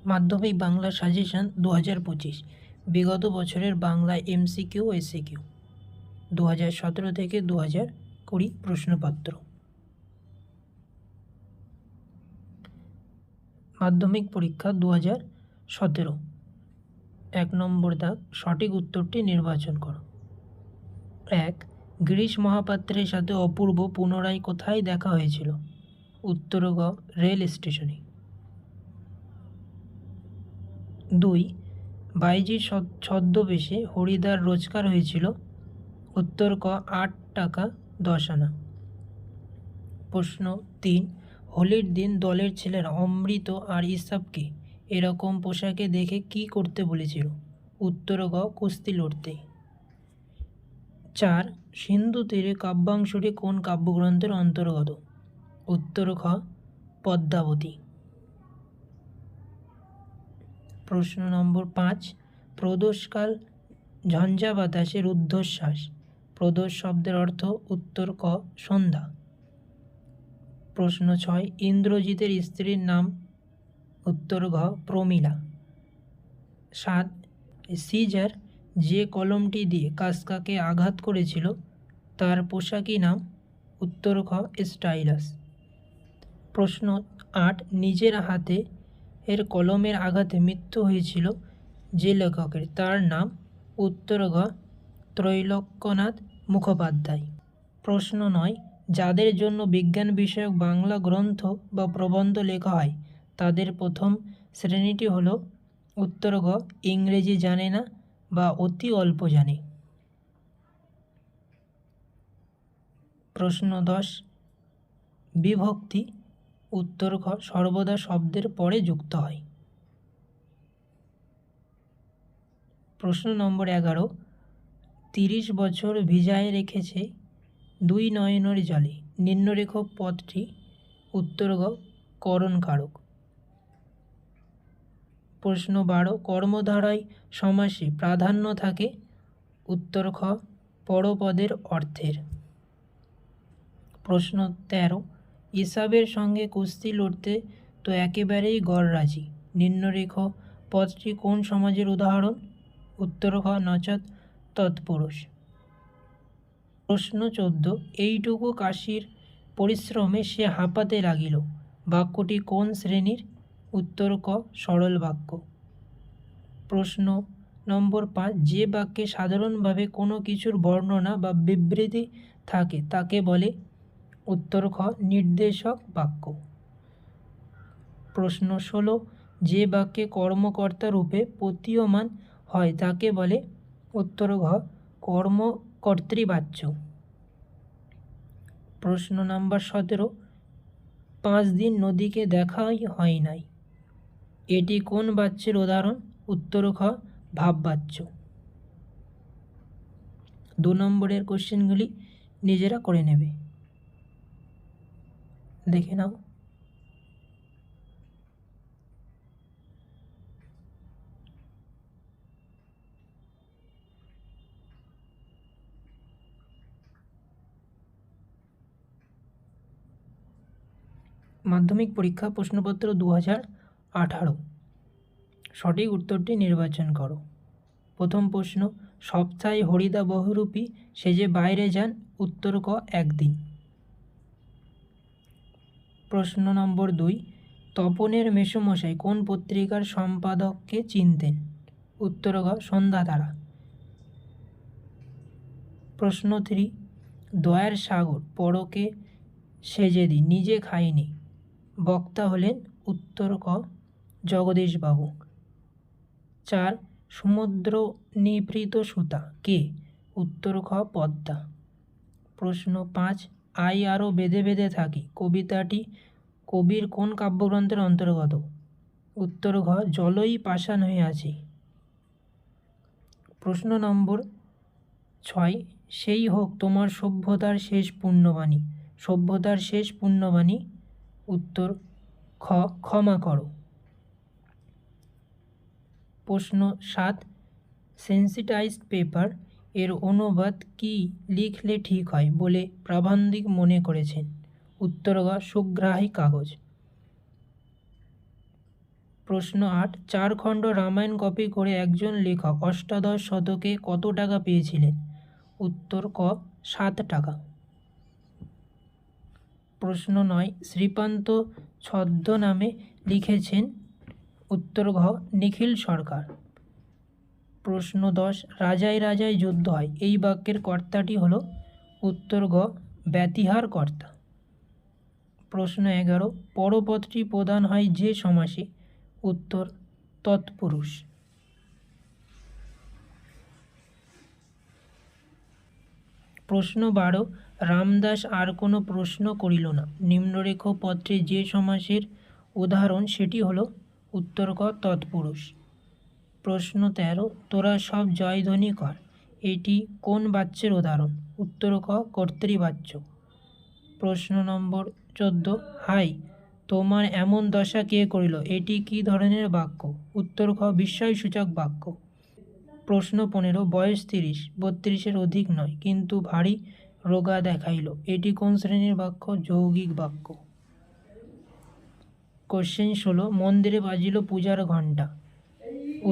মাধ্যমিক বাংলা সাজেশন 2025 বিগত বছরের বাংলা এমসিকিউ এসিকিউ 2017 থেকে 2020 প্রশ্নপত্র। মাধ্যমিক পরীক্ষা 2017। 1 নম্বর দাগ, সঠিক উত্তরটি নির্বাচন করো। 1. গিরিশ মহাপাত্রের সাথে অপূর্ব পুনরায় কোথায় দেখা হয়েছিল? উত্তর গ, রেল স্টেশনে। 2. বাইজির ছদ্মবেশে হরিদার রোজগার হয়েছিল? উত্তর ক, 8 টাকা 10 আনা। প্রশ্ন 3. হোলির দিন দলের ছেলেরা অমৃত আর ইসাবকে এরকম পোশাকে দেখে কি করতে বলেছিল? উত্তর গ, কুস্তি লড়তে। 4. সিন্ধু তীরে কাব্যাংশটি কোন কাব্যগ্রন্থের অন্তর্গত? উত্তর খ, পদ্মাবতী। প্রশ্ন নম্বর 5. প্রদোষকাল ঝঞ্ঝা বাতাসে রুদ্ধশ্বাস, প্রদোষ শব্দের অর্থ? উত্তর ক, সন্ধ্যা। প্রশ্ন 6. ইন্দ্রজিতের স্ত্রীর নাম? উত্তর ঘ, প্রমীলা। 7. সিজার যে কলমটি দিয়ে কাসকাকে আঘাত করেছিল তার পোশাকি নাম? উত্তর খ, স্টাইলাস। প্রশ্ন 8. নিজের হাতে এর কলমের আঘাতে মৃত্যু হয়েছিল যে লেখকের, তার নাম? উত্তর ঘ, ত্রৈলোক্যনাথ মুখোপাধ্যায়। প্রশ্ন 9. যাদের জন্য বিজ্ঞান বিষয়ক বাংলা গ্রন্থ বা প্রবন্ধ লেখা হয় তাদের প্রথম শ্রেণীটি হল? উত্তর ঘ, ইংরেজি জানে না বা অতি অল্প জানে। প্রশ্ন 10. বিভক্তি? উত্তর খ, সর্বদা শব্দের পরে যুক্ত হয়। প্রশ্ন নম্বর 11. 30 বছর ভিজায় রেখেছে 2 নয়নের জলে, নিম্নরেখ পদটি? উত্তর গ, করণকারক। প্রশ্ন 12. কর্মধারায় সমাসে প্রাধান্য থাকে? উত্তর খ, পরপদের অর্থের। প্রশ্ন 13. ইসাবের সঙ্গে কুস্তি লড়তে তো একেবারেই গড়রাজি, নিম্নরেখ পদটি কোন সমাজের উদাহরণ? উত্তর খ, নচত তৎপুরুষ। প্রশ্ন 14. এইটুকু কাশীর পরিশ্রমে সে হাঁপাতে লাগিল, বাক্যটি কোন শ্রেণীর? উত্তর ক, সরল বাক্য। প্রশ্ন নম্বর 5. যে বাক্যে সাধারণভাবে কোনো কিছুর বর্ণনা বা বিবৃতি থাকে তাকে বলে? উত্তর খ, নির্দেশক বাক্য। প্রশ্ন 16. যে বাক্যে কর্মকর্তা রূপে প্রতীয়মান হয় তাকে বলে? উত্তর ঘ, কর্মকর্তৃবাচ্য। প্রশ্ন নাম্বার 17. 5 দিন নদীকে দেখাই হয় নাই, এটি কোন বাচ্যের উদাহরণ? উত্তর খ, ভাববাচ্য। 2 নম্বরের কোশ্চেনগুলি নিজেরা করে নেবে, দেখে নাও। মাধ্যমিক পরীক্ষা প্রশ্নপত্র 2018। সঠিক উত্তরটি নির্বাচন করো। প্রথম প্রশ্ন, সপ্তাহে হরিদা বহুরূপী সেজে বাইরে যান? উত্তর ক, একদিন। প্রশ্ন নম্বর 2. তপনের মেসোমশাই কোন পত্রিকার সম্পাদককে চিনতেন? উত্তর গ, সন্ধ্যাতারা। প্রশ্ন 3. দয়ার সাগর পরকে সেজেদি নিজে খায়নি, বক্তা হলেন? উত্তর ক, জগদীশবাবু। 4. সমুদ্র নিভৃত সুতা কে? উত্তর খ, পদ্মা। প্রশ্ন 5. আই আরও বেঁধে বেঁধে থাকি কবিতাটি কবির কোন কাব্যগ্রন্থের অন্তর্গত? উত্তর ঘ, জলই পাষাণ হয়ে আছে। প্রশ্ন নম্বর 6. সেই হোক তোমার সভ্যতার শেষ পুণ্যবাণী, সভ্যতার শেষ পুণ্যবাণী? উত্তর খ, ক্ষমা করো। প্রশ্ন 7. সেন্সিটাইজড পেপার এর অনুবাদ কি লিখলে ঠিক হয় বলে প্রাবন্ধিক মনে করেছেন? উত্তর গ, সুগ্রাহী কাগজ। প্রশ্ন 8, 4 খণ্ড রামায়ণ কপি করে একজন লেখক অষ্টাদশ শতকে কত টাকা পেয়েছিলেন? উত্তর ক 7 টাকা। প্রশ্ন 9, শ্রীপান্ত ছদ্মনামে লিখেছেন? উত্তর ঘ নিখিল সরকার। প্রশ্ন 10, রাজায় রাজায় যুদ্ধ হয় এই বাক্যের কর্তাটি হল? উত্তর ঘ ব্যতিহার কর্তা। প্রশ্ন 11, পরপদটি প্রদান হয় যে সমাসে? উত্তর তৎপুরুষ। প্রশ্ন 12, রামদাস আর কোনো প্রশ্ন করিল না নিম্নরেখ পত্রে যে সমাসের উদাহরণ সেটি হল? উত্তর ক তৎপুরুষ। প্রশ্ন 13, তোরা সব জয়ধ্বনি কর এটি কোন বাচ্যের উদাহরণ? উত্তর ক কর্তৃবাচ্য। প্রশ্ন নম্বর 14, হাই তোমার এমন দশা কে করিল এটি কি ধরনের বাক্য? উত্তর খ বিস্ময়সূচক বাক্য। প্রশ্ন 15, বয়স 30, 32-এর অধিক নয় কিন্তু ভারী রোগা দেখাইল এটি কোন শ্রেণীর বাক্য? যৌগিক বাক্য। কোশ্চেন 16, মন্দিরে বাজিল পূজার ঘণ্টা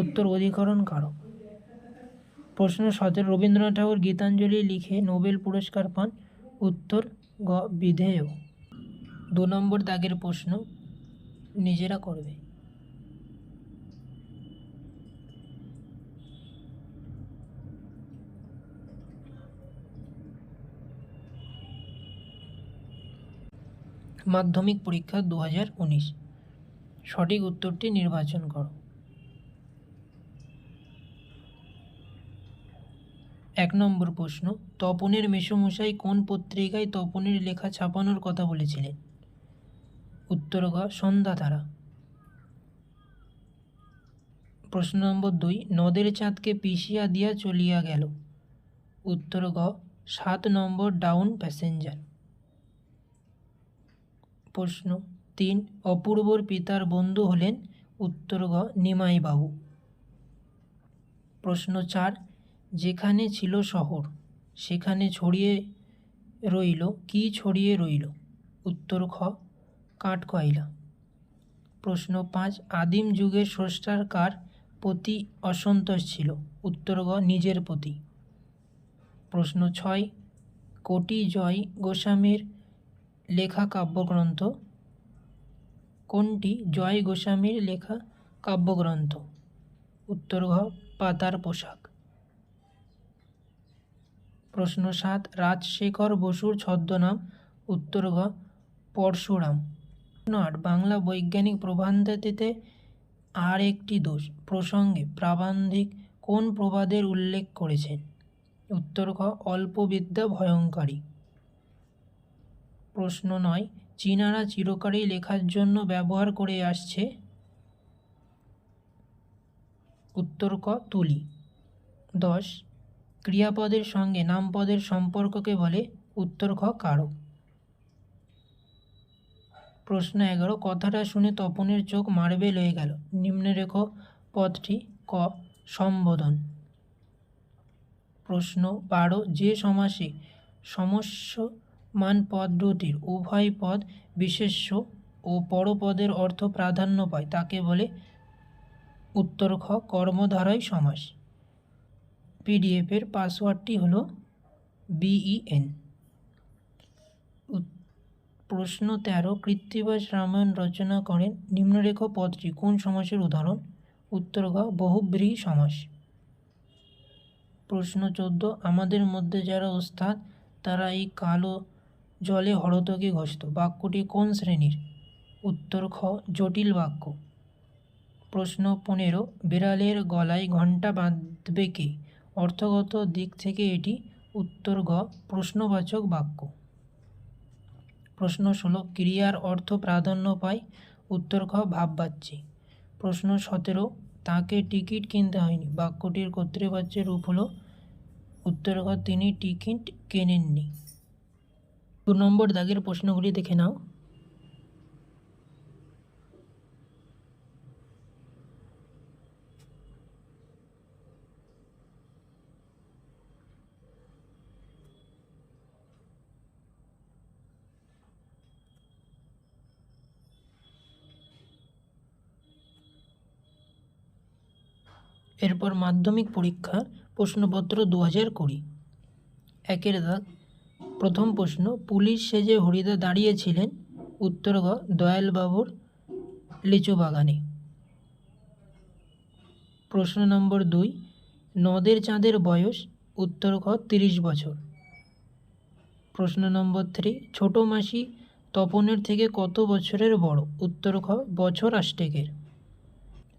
উত্তর অধিকরণ কারক। প্রশ্ন 17, রবীন্দ্রনাথ ঠাকুর গীতাঞ্জলি লিখে নোবেল পুরস্কার পান? উত্তর গ বিধেয়। 2 নম্বর দাগের প্রশ্ন নিজেরা করবে। মাধ্যমিক পরীক্ষা 2019, সঠিক উত্তরটি নির্বাচন করো। 1 নম্বর প্রশ্ন, তপনের মেসোমশাই কোন পত্রিকায় তপনের লেখা ছাপানোর কথা বলেছিলেন? উত্তর গ সন্ধ্যাতারা। প্রশ্ন নম্বর 2, নদের চাঁদকে পিষিয়া দিয়া চলিয়া গেল? উত্তর গ 7 নম্বর ডাউন প্যাসেঞ্জার। প্রশ্ন 3, অপূর্বর পিতার বন্ধু হলেন? উত্তর গ নিমাই বাবু। প্রশ্ন 4, যেখানে ছিল শহর সেখানে ছড়িয়ে রইল কি ছড়িয়ে রইল? উত্তর খ কাঠকয়লা। প্রশ্ন 5, আদিম যুগের স্রষ্টার কার প্রতি অসন্তোষ ছিল? উত্তর গ নিজের প্রতি। প্রশ্ন 6, কোটি জয় গোস্বামীর লেখা কাব্যগ্রন্থ কোনটি? জয় গোস্বামীর লেখা কাব্যগ্রন্থ। উত্তর ঘ পাতার পোশাক। প্রশ্ন 7, রাজশেখর বসুর ছদ্মনাম? উত্তর ঘ পরশুরাম। প্রশ্ন 8, বাংলা বৈজ্ঞানিক প্রবন্ধাদিতে আর একটি দোষ প্রসঙ্গে প্রাবন্ধিক কোন প্রবাদের উল্লেখ করেছেন? উত্তর ঘ অল্প বিদ্যা ভয়ঙ্করী। প্রশ্ন 9, চীনারা চিরকালই লেখার জন্য ব্যবহার করে আসছে? উত্তর ক তুলি। 10, ক্রিয়াপদের সঙ্গে নামপদের সম্পর্ককে বলে? উত্তর খ কারক। প্রশ্ন 11, কথাটা শুনে তপনের চোখ মার্বেল হয়ে গেল নিম্নরেখ পদটি? ক সম্বোধন। প্রশ্ন 12, যে সমাসে সমস্যমান পদ দুটির উভয় পদ বিশেষ্য ও পরপদের অর্থ প্রাধান্য পায় তাকে বলে? উত্তর খ কর্মধারয় সমাস। পিডিএফের পাসওয়ার্ডটি হল BEN। প্রশ্ন 13, কৃত্তিবাস রামায়ণ রচনা করেন নিম্নরেখ পদটি কোন সমাসের উদাহরণ? উত্তর ঘ বহুব্রীহি সমাস। প্রশ্ন 14, আমাদের মধ্যে যারা ওস্তাদ তারা এই কালো জলে হরতকি ঘসত বাক্যটি কোন শ্রেণীর? উত্তর খ জটিল বাক্য। প্রশ্ন 15, বিড়ালের গলায় ঘণ্টা বাঁধবে কে? অর্থগত দিক থেকে এটি? উত্তর গ প্রশ্নবাচক বাক্য। প্রশ্ন 16, ক্রিয়ার অর্থ প্রাধান্য পায়? উত্তর খ ভাববাচ্যে। প্রশ্ন 17, তাকে টিকিট কিনতে হয়নি বাক্যটির কর্তৃবাচ্যের রূপ হল? উত্তর খ তিনি টিকিট কেনেননি। 2 নম্বর দাগের প্রশ্নগুলি দেখে নাও। এরপর মাধ্যমিক পরীক্ষার প্রশ্নপত্র 2020। একের দাগ। প্রথম প্রশ্ন, পুলিশ সেজে হরিদা দাঁড়িয়েছিলেন। উত্তর গ দয়ালবাবুর লিচু বাগানে। প্রশ্ন নম্বর 2, নদের চাঁদের বয়স। উত্তর খ 30 বছর। প্রশ্ন নম্বর 3, ছোট মাসি তপনের থেকে কত বছরের বড়। উত্তর খ বছর 8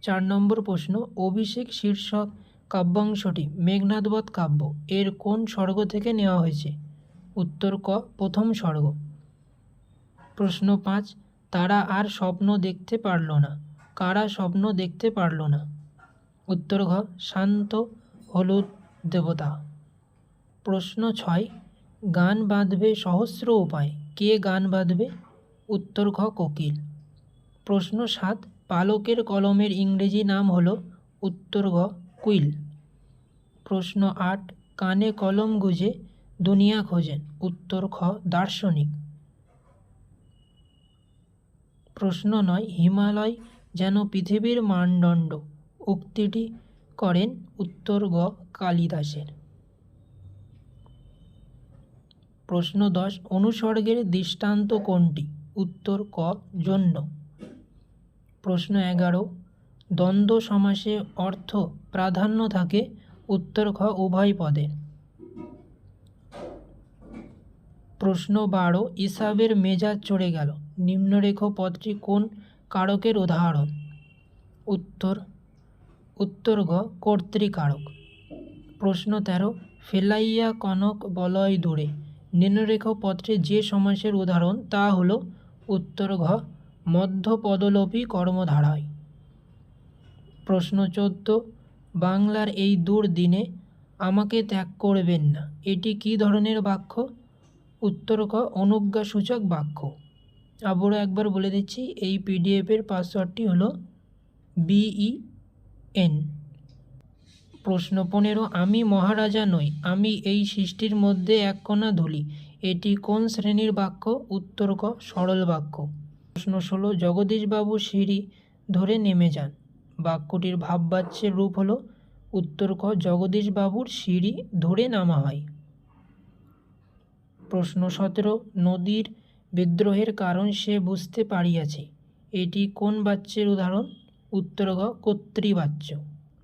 4 নম্বর প্রশ্ন, অভিষেক শীর্ষক কাব্যাংশটি মেঘনাদবধ কাব্য এর কোন স্বর্গ থেকে নেওয়া হয়েছে। উত্তর ক প্রথম স্বর্গ। প্রশ্ন 5, তারা আর স্বপ্ন দেখতে পারল না। কারা স্বপ্ন দেখতে পারল না। উত্তর ঘ শান্ত হলুদ দেবতা। প্রশ্ন 6, গান বাঁধবে সহস্র উপায়। কে গান বাঁধবে। উত্তর ঘ কোকিল। প্রশ্ন 7, পালকের কলমের ইংরেজি নাম হলো। উত্তর ঘ কুইল। প্রশ্ন 8, কানে কলম গুজে দুনিয়া খোঁজেন। উত্তর খ দার্শনিক। প্রশ্ন 9, হিমালয় যেন পৃথিবীর মানদণ্ড উক্তিটি করেন। উত্তর গ কালিদাসের। প্রশ্ন 10, অনুসর্গের দৃষ্টান্ত কোনটি। উত্তর ক জন্য। প্রশ্ন 11, দ্বন্দ্ব সমাসে অর্থ প্রাধান্য থাকে। উত্তর খ উভয় পদের। প্রশ্ন 12, ইসাবের মেজাজ চড়ে গেল। নিম্নরেখ পদটি কোন কারকের উদাহরণ। উত্তর গ কর্তৃকারক। প্রশ্ন 13, ফেলাইয়া কনক বলয় দূরে। নিম্নরেখ পদটি যে সমাসের উদাহরণ তা হল। উত্তর ঘ মধ্যপদলোপী কর্মধারায়। প্রশ্ন 14, বাংলার এই দুর্দিনে আমাকে ত্যাগ করবেন না এটি কী ধরনের বাক্য। উত্তর ক অনুজ্ঞাসূচক বাক্য। আবারও একবার বলে দিচ্ছি, এই পিডিএফের পাসওয়ার্ডটি হলো BEN। প্রশ্ন 15, আমি মহারাজা নই, আমি এই সৃষ্টির মধ্যে এক কণা ধূলি এটি কোন শ্রেণীর বাক্য। উত্তর ক সরল বাক্য। প্রশ্ন 16, জগদীশবাবু সিঁড়ি ধরে নেমে যান বাক্যটির ভাববাচ্যের রূপ হলো। উত্তর ক জগদীশবাবুর সিঁড়ি ধরে নামা হয়। প্রশ্ন 17, নদীর বিদ্রোহের কারণ সে বুঝতে পারিয়াছে এটি কোন বাচ্যের উদাহরণ। উত্তর গ কর্তৃবাচ্য।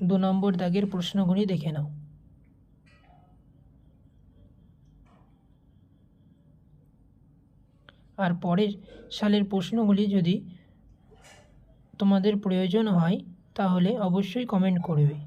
2 নম্বর দাগের প্রশ্নগুলি দেখে নাও। আর পরের সালের প্রশ্নগুলি যদি তোমাদের প্রয়োজন হয় তাহলে অবশ্যই কমেন্ট করবে।